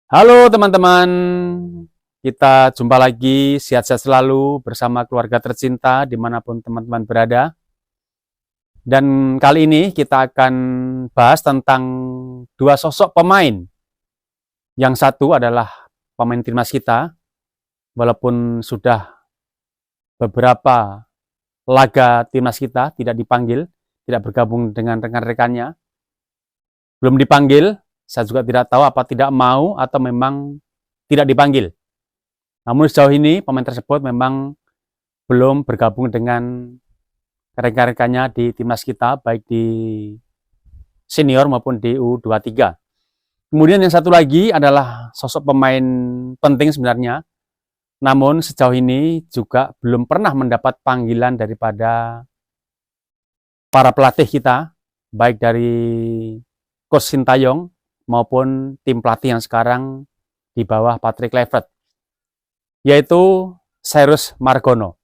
Halo teman-teman, kita jumpa lagi, sehat-sehat selalu bersama keluarga tercinta dimanapun teman-teman berada. Dan kali ini kita akan bahas tentang dua sosok pemain. Yang satu adalah pemain timnas kita, walaupun sudah beberapa laga timnas kita tidak dipanggil, tidak bergabung dengan rekan-rekannya, belum dipanggil. Saya juga tidak tahu apa tidak mau atau memang tidak dipanggil. Namun sejauh ini pemain tersebut memang belum bergabung dengan rekan-rekannya di timnas kita, baik di senior maupun di U23. Kemudian yang satu lagi adalah sosok pemain penting sebenarnya, namun sejauh ini juga belum pernah mendapat panggilan daripada para pelatih kita, baik dari Coach Sintayong maupun tim pelatih yang sekarang di bawah Patrick Kluivert, yaitu Cyrus Margono.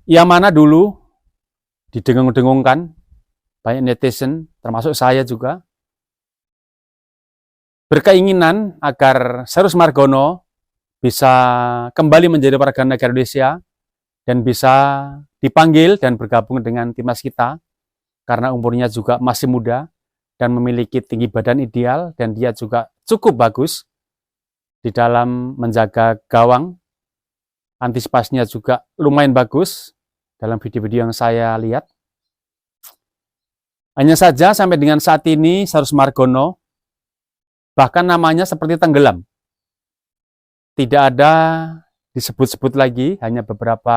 Yang mana dulu didengung-dengungkan banyak netizen, termasuk saya juga, berkeinginan agar Cyrus Margono bisa kembali menjadi warga negara Indonesia dan bisa dipanggil dan bergabung dengan timnas kita karena umurnya juga masih muda dan memiliki tinggi badan ideal, dan dia juga cukup bagus di dalam menjaga gawang. Antisipasinya juga lumayan bagus dalam video-video yang saya lihat. Hanya saja sampai dengan saat ini Cyrus Margono bahkan namanya seperti tenggelam. Tidak ada disebut-sebut lagi, hanya beberapa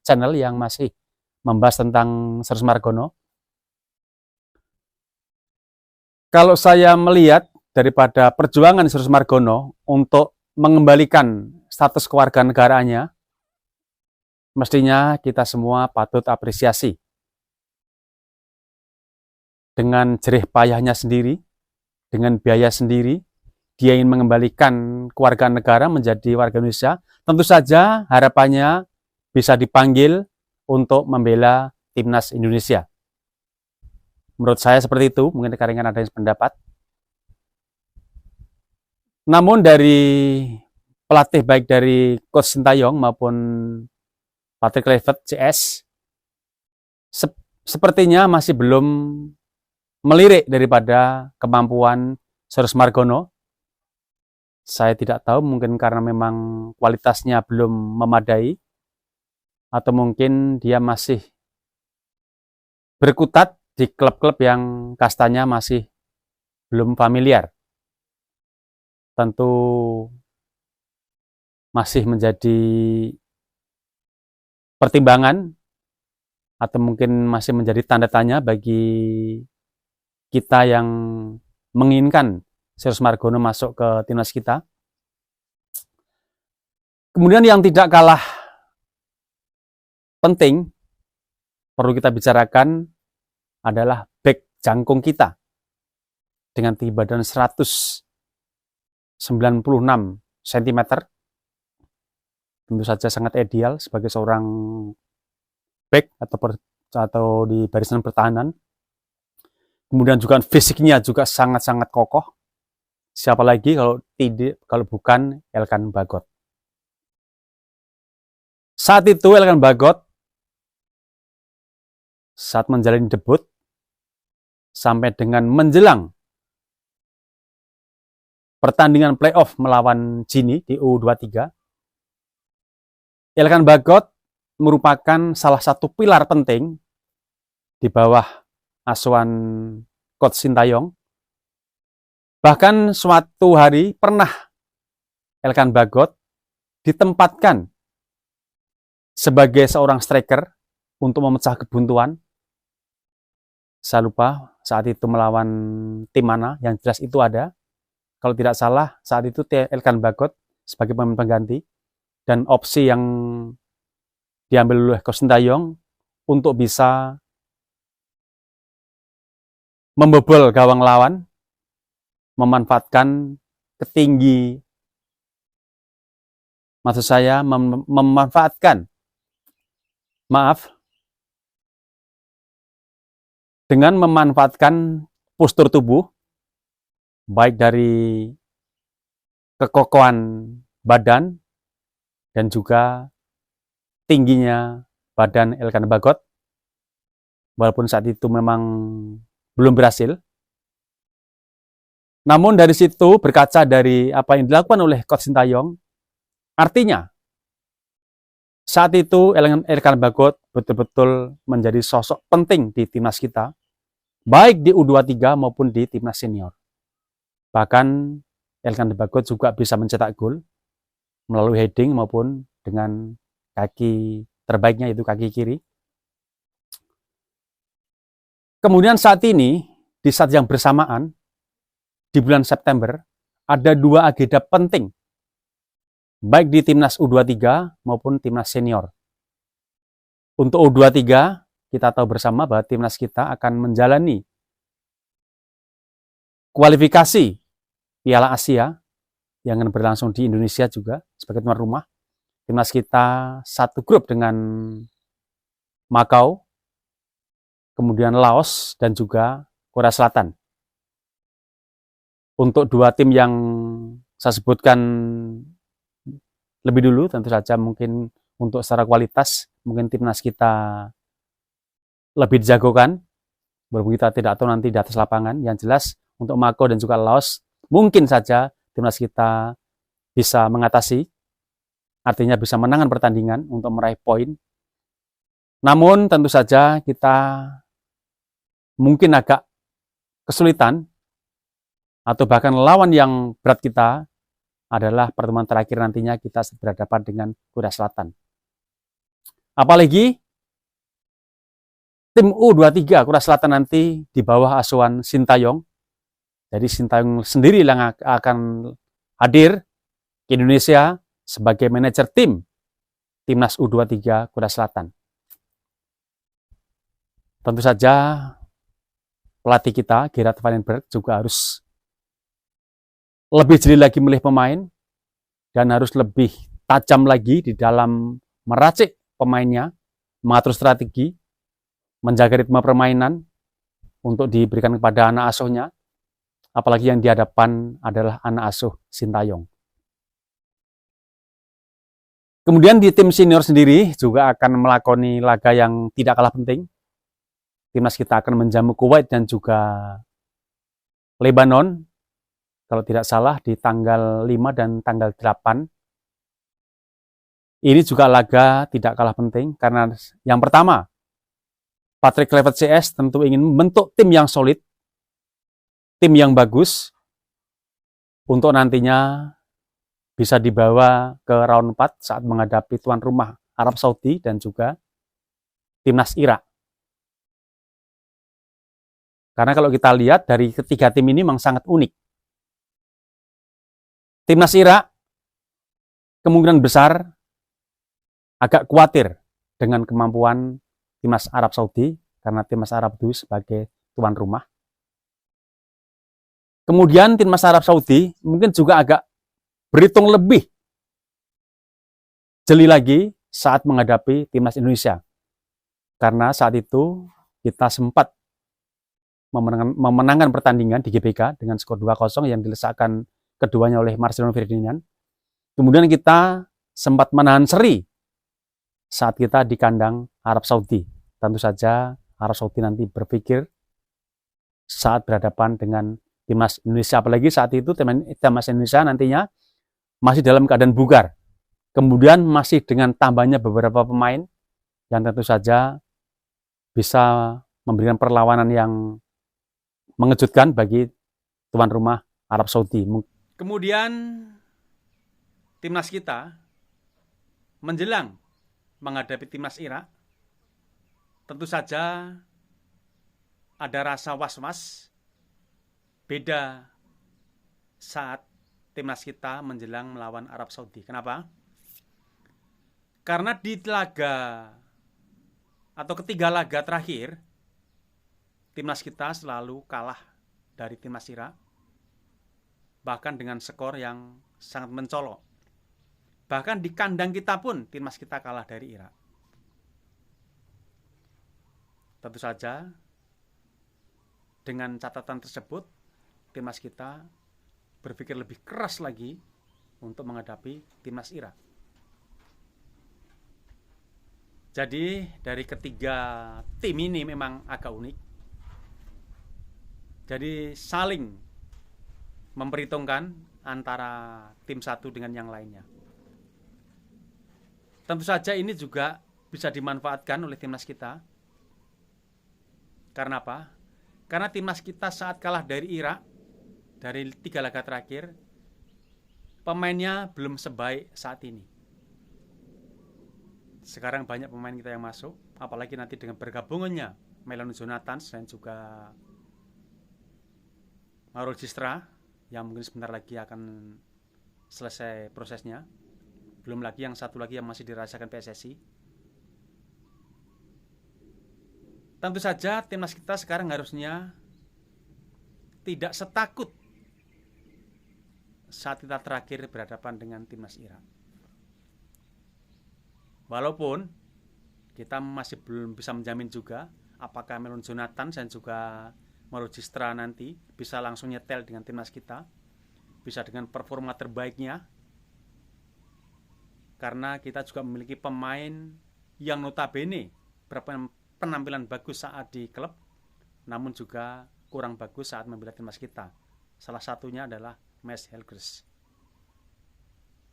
channel yang masih membahas tentang Cyrus Margono. Kalau saya melihat daripada perjuangan Cyrus Margono untuk mengembalikan status kewarganegaraannya, mestinya kita semua patut apresiasi. Dengan jerih payahnya sendiri, dengan biaya sendiri, dia ingin mengembalikan kewarganegara menjadi warga Indonesia. Tentu saja harapannya bisa dipanggil untuk membela timnas Indonesia. Menurut saya seperti itu, mungkin rekan-rekan ada yang pendapat. Namun dari pelatih baik dari Coach Sintayong maupun Patrick Kluivert CS, sepertinya masih belum melirik daripada kemampuan Cyrus Margono. Saya tidak tahu, mungkin karena memang kualitasnya belum memadai, atau mungkin dia masih berkutat di klub-klub yang kastanya masih belum familiar. Tentu masih menjadi pertimbangan atau mungkin masih menjadi tanda tanya bagi kita yang menginginkan Cyrus Margono masuk ke timnas kita. Kemudian yang tidak kalah penting perlu kita bicarakan adalah back jangkung kita dengan tinggi badan 196 cm. Tentu saja sangat ideal sebagai seorang back atau di barisan pertahanan. Kemudian juga fisiknya juga sangat-sangat kokoh. Siapa lagi kalau bukan Elkan Bagot. Saat itu Elkan Bagot saat menjalani debut sampai dengan menjelang pertandingan playoff melawan Gini di U23, Elkan Bagot merupakan salah satu pilar penting di bawah asuhan Coach Sintayong. Bahkan suatu hari pernah Elkan Bagot ditempatkan sebagai seorang striker untuk memecah kebuntuan. Saya lupa saat itu melawan tim mana, yang jelas itu ada. Kalau tidak salah saat itu Elkan Bagot sebagai pemain pengganti, dan opsi yang diambil oleh Coach Sintayong untuk bisa membobol gawang lawan, memanfaatkan dengan memanfaatkan postur tubuh baik dari kekokohan badan dan juga tingginya badan Elkan Bagot, walaupun saat itu memang belum berhasil. Namun dari situ berkaca dari apa yang dilakukan oleh Coach Sintayong, artinya saat itu Elkan Bagot betul-betul menjadi sosok penting di timnas kita, baik di U23 maupun di timnas senior. Bahkan Elkan Bagot juga bisa mencetak gol melalui heading maupun dengan kaki terbaiknya, itu kaki kiri. Kemudian saat ini, di saat yang bersamaan, di bulan September, ada dua agenda penting, baik di timnas U23 maupun timnas senior. Untuk U23, kita tahu bersama bahwa timnas kita akan menjalani kualifikasi Piala Asia yang akan berlangsung di Indonesia juga sebagai tuan rumah. Timnas kita satu grup dengan Makau, kemudian Laos, dan juga Korea Selatan. Untuk dua tim yang saya sebutkan lebih dulu, tentu saja mungkin untuk secara kualitas, mungkin timnas kita lebih dijagokan, walaupun kita tidak tahu nanti di atas lapangan. Yang jelas, untuk Makau dan juga Laos, mungkin saja timnas kita bisa mengatasi, artinya bisa menangkan pertandingan untuk meraih poin. Namun tentu saja kita mungkin agak kesulitan, atau bahkan lawan yang berat kita adalah pertemuan terakhir nantinya kita berhadapan dengan Korea Selatan. Apalagi tim U23 Korea Selatan nanti di bawah asuhan Sintayong. Jadi Sintayong sendiri yang akan hadir ke Indonesia sebagai manajer timnas U23 Korea Selatan. Tentu saja pelatih kita, Gerard Vandenberg, juga harus lebih jeli lagi memilih pemain dan harus lebih tajam lagi di dalam meracik pemainnya, mengatur strategi, menjaga ritme permainan untuk diberikan kepada anak asuhnya, apalagi yang dihadapan adalah anak asuh Sintayong. Kemudian di tim senior sendiri juga akan melakoni laga yang tidak kalah penting. Timnas kita akan menjamu Kuwait dan juga Lebanon, kalau tidak salah di tanggal 5 dan tanggal 8. Ini juga laga tidak kalah penting karena yang pertama, Patrick Kluivert CS tentu ingin membentuk tim yang solid, tim yang bagus untuk nantinya bisa dibawa ke round 4 saat menghadapi tuan rumah Arab Saudi dan juga timnas Irak. Karena kalau kita lihat dari ketiga tim ini memang sangat unik. Timnas Irak kemungkinan besar agak khawatir dengan kemampuan timnas Arab Saudi karena timnas Arab itu sebagai tuan rumah. Kemudian timnas Arab Saudi mungkin juga agak berhitung lebih jeli lagi saat menghadapi timnas Indonesia. Karena saat itu kita sempat memenangkan pertandingan di GBK dengan skor 2-0 yang dilesakkan keduanya oleh Marcelino Ferdinand. Kemudian kita sempat menahan seri saat kita di kandang Arab Saudi. Tentu saja Arab Saudi nanti berpikir saat berhadapan dengan timnas Indonesia, apalagi saat itu timnas Indonesia nantinya masih dalam keadaan bugar. Kemudian masih dengan tambahnya beberapa pemain yang tentu saja bisa memberikan perlawanan yang mengejutkan bagi tuan rumah Arab Saudi. Kemudian timnas kita menjelang menghadapi timnas Irak, tentu saja ada rasa was-was beda saat timnas kita menjelang melawan Arab Saudi. Kenapa? Karena di laga atau ketiga laga terakhir timnas kita selalu kalah dari timnas Irak, bahkan dengan skor yang sangat mencolok. Bahkan di kandang kita pun timnas kita kalah dari Irak. Tentu saja dengan catatan tersebut timnas kita berpikir lebih keras lagi untuk menghadapi timnas Irak. Jadi dari ketiga tim ini memang agak unik. Jadi saling memperhitungkan antara tim satu dengan yang lainnya. Tentu saja ini juga bisa dimanfaatkan oleh timnas kita. Karena apa? Karena timnas kita saat kalah dari Irak, dari 3 laga terakhir, pemainnya belum sebaik saat ini. Sekarang banyak pemain kita yang masuk, apalagi nanti dengan bergabungannya Melon Jonathan dan juga Mauro Gistra yang mungkin sebentar lagi akan selesai prosesnya. Belum lagi yang satu lagi yang masih dirasakan PSSI. Tentu saja timnas kita sekarang harusnya tidak setakut saat kita terakhir berhadapan dengan timnas Irak. Walaupun kita masih belum bisa menjamin juga apakah Melon Jonathan dan juga Mauro Gistra nanti bisa langsung nyetel dengan timnas kita, bisa dengan performa terbaiknya, karena kita juga memiliki pemain yang notabene penampilan bagus saat di klub, namun juga kurang bagus saat membela timnas kita. Salah satunya adalah Mads Helgers.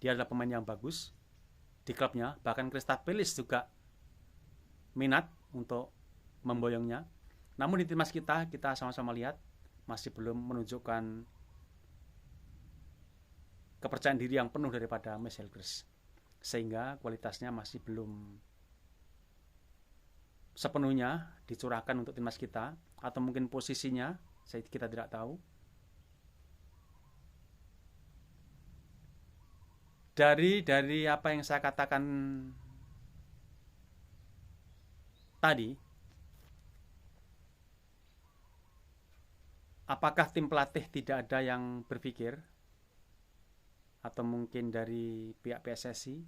Dia adalah pemain yang bagus di klubnya, bahkan Crystal Palace juga minat untuk memboyongnya. Namun di timnas kita sama-sama lihat masih belum menunjukkan kepercayaan diri yang penuh daripada Mads Helgers, sehingga kualitasnya masih belum sepenuhnya dicurahkan untuk timnas kita, atau mungkin posisinya kita tidak tahu. Dari apa yang saya katakan tadi, apakah tim pelatih tidak ada yang berpikir, atau mungkin dari pihak PSSI,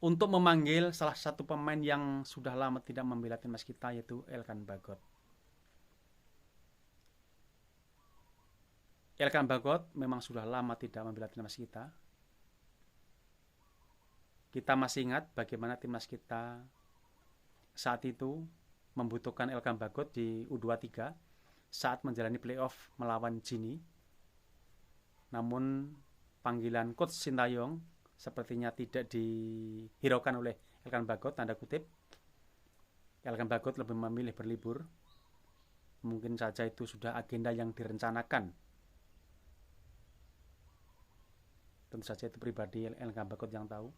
untuk memanggil salah satu pemain yang sudah lama tidak membela timnas kita, yaitu Elkan Bagot. Elkan Bagot memang sudah lama tidak membela timnas kita. Kita masih ingat bagaimana timnas kita saat itu membutuhkan Elkan Bagot di U23 saat menjalani playoff melawan Gini. Namun panggilan Coach Sintayong sepertinya tidak dihiraukan oleh Elkan Bagot, tanda kutip. Elkan Bagot lebih memilih berlibur. Mungkin saja itu sudah agenda yang direncanakan. Tentu saja itu pribadi Elkan Bagot yang tahu.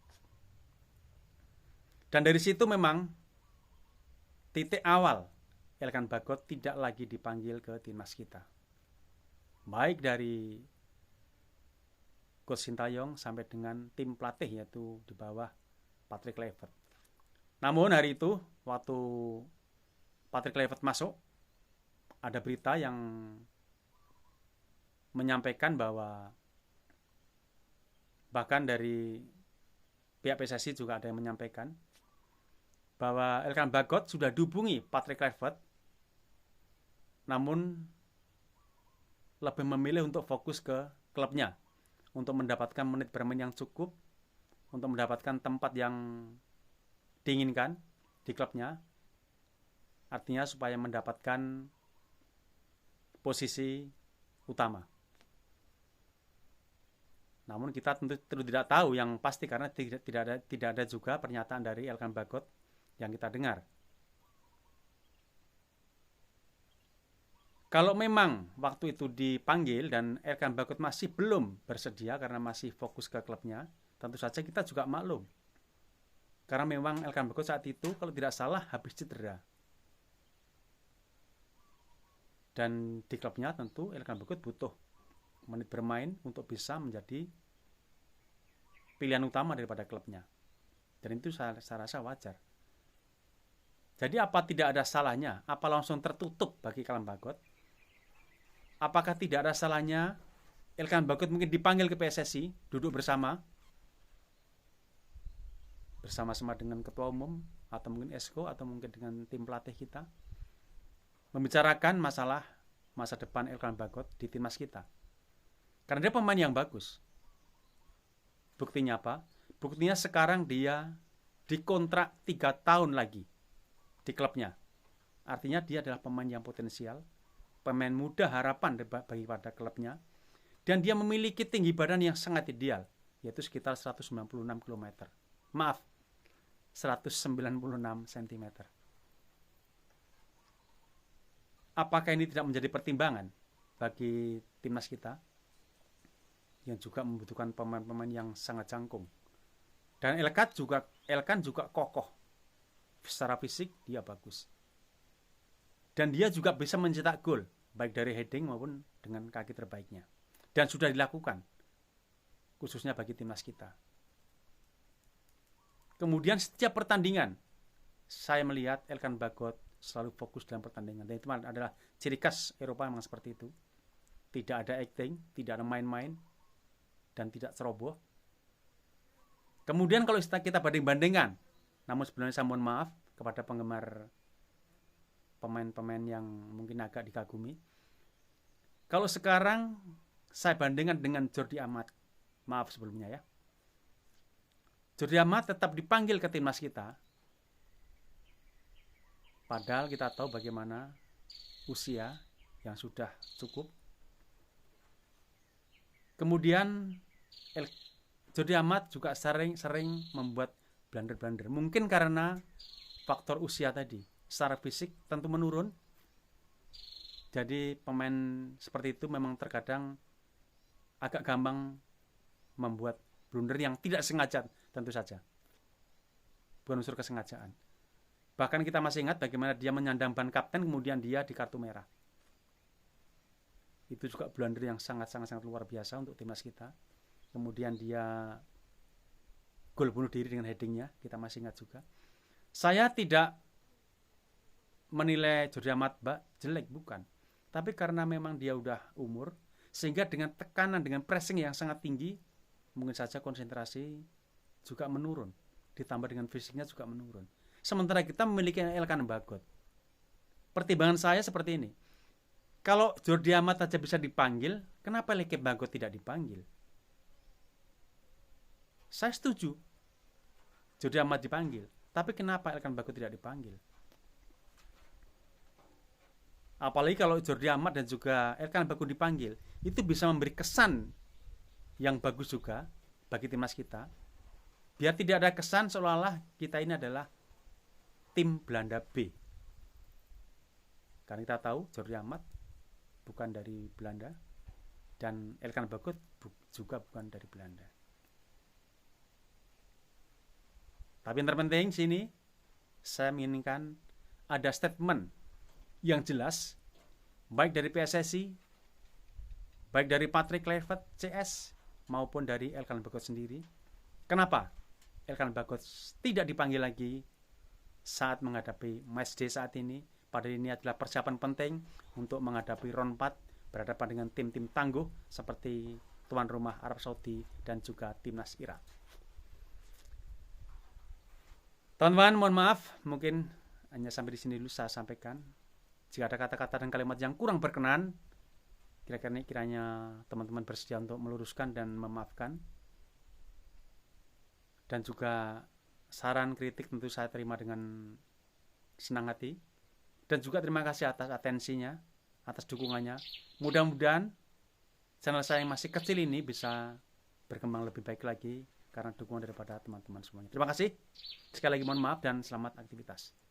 Dan dari situ memang titik awal Elkan Bagot tidak lagi dipanggil ke timnas kita. Baik dari Coach Sintayong sampai dengan tim pelatih, yaitu di bawah Patrick Kluivert. Namun hari itu waktu Patrick Kluivert masuk, ada berita yang menyampaikan bahwa bahkan dari pihak PSSI juga ada yang menyampaikan bahwa Elkan Bagot sudah dihubungi Patrick Kluivert, namun lebih memilih untuk fokus ke klubnya, untuk mendapatkan menit bermain yang cukup, untuk mendapatkan tempat yang diinginkan di klubnya, artinya supaya mendapatkan posisi utama. Namun kita tentu tidak tahu yang pasti, karena tidak ada juga pernyataan dari Elkan Bagot yang kita dengar. Kalau memang waktu itu dipanggil dan Elkan Bagot masih belum bersedia karena masih fokus ke klubnya, tentu saja kita juga maklum. Karena memang Elkan Bagot saat itu kalau tidak salah habis cedera. Dan di klubnya tentu Elkan Bagot butuh menit bermain untuk bisa menjadi pilihan utama daripada klubnya. Dan itu saya rasa wajar. Jadi apa tidak ada salahnya? Apa langsung tertutup bagi Elkan Bagot? Apakah tidak ada salahnya Elkan Bagot mungkin dipanggil ke PSSI, duduk bersama-sama dengan ketua umum, atau mungkin Esko, atau mungkin dengan tim pelatih kita, membicarakan masalah masa depan Elkan Bagot di timnas kita. Karena dia pemain yang bagus. Buktinya apa? Buktinya sekarang dia dikontrak 3 tahun lagi di klubnya. Artinya dia adalah pemain yang potensial, pemain muda harapan bagi pada klubnya. Dan dia memiliki tinggi badan yang sangat ideal, yaitu sekitar 196 km. Maaf, 196 cm. Apakah ini tidak menjadi pertimbangan bagi timnas kita yang juga membutuhkan pemain-pemain yang sangat jangkung? Dan Elkan juga kokoh. Secara fisik dia bagus. Dan dia juga bisa mencetak gol, baik dari heading maupun dengan kaki terbaiknya. Dan sudah dilakukan, khususnya bagi timnas kita. Kemudian setiap pertandingan, saya melihat Elkan Bagot selalu fokus dalam pertandingan. Dan itu adalah ciri khas Eropa memang seperti itu. Tidak ada acting, tidak ada main-main, dan tidak ceroboh. Kemudian kalau kita banding-bandingkan, namun sebenarnya saya mohon maaf kepada penggemar pemain-pemain yang mungkin agak dikagumi. Kalau sekarang saya bandingkan dengan Jordi Amat, maaf sebelumnya ya. Jordi Amat tetap dipanggil ke timnas kita, padahal kita tahu bagaimana usia yang sudah cukup. Kemudian Jordi Amat juga sering membuat blunder-blunder. Mungkin karena faktor usia tadi. Secara fisik tentu menurun. Jadi pemain seperti itu memang terkadang agak gampang membuat blunder yang tidak sengaja, tentu saja. Bukan unsur kesengajaan. Bahkan kita masih ingat bagaimana dia menyandang ban kapten, kemudian dia di kartu merah. Itu juga blunder yang sangat luar biasa untuk timnas kita. Kemudian dia gol bunuh diri dengan headingnya, kita masih ingat juga. Saya tidak menilai Jordi Amat jelek, bukan. Tapi karena memang dia udah umur, sehingga dengan tekanan, dengan pressing yang sangat tinggi, mungkin saja konsentrasi juga menurun. Ditambah dengan fisiknya juga menurun. Sementara kita memiliki Elkan Bagot. Pertimbangan saya seperti ini. Kalau Jordi Amat saja bisa dipanggil, kenapa Elkan Bagot tidak dipanggil? Saya setuju Jordi Amat dipanggil. Tapi kenapa Elkan Bagot tidak dipanggil? Apalagi kalau Jordi Amat dan juga Elkan Bagot dipanggil, itu bisa memberi kesan yang bagus juga bagi timnas kita. Biar tidak ada kesan seolah-olah kita ini adalah tim Belanda B. Karena kita tahu Jordi Amat bukan dari Belanda dan Elkan Bagot juga bukan dari Belanda. Tapi yang terpenting sini saya menginginkan ada statement yang jelas baik dari PSSI, baik dari Patrick Kluivert CS maupun dari Elkan Bagot sendiri. Kenapa Elkan Bagot tidak dipanggil lagi saat menghadapi matchday saat ini? Padahal ini adalah persiapan penting untuk menghadapi round 4 berhadapan dengan tim-tim tangguh seperti tuan rumah Arab Saudi dan juga timnas Irak. Teman-teman, mohon maaf, mungkin hanya sampai di sini dulu saya sampaikan. Jika ada kata-kata dan kalimat yang kurang berkenan, kiranya teman-teman bersedia untuk meluruskan dan memaafkan. Dan juga saran kritik tentu saya terima dengan senang hati. Dan juga terima kasih atas atensinya, atas dukungannya. Mudah-mudahan channel saya yang masih kecil ini bisa berkembang lebih baik lagi karena dukungan daripada teman-teman semuanya. Terima kasih. Sekali lagi mohon maaf dan selamat aktivitas.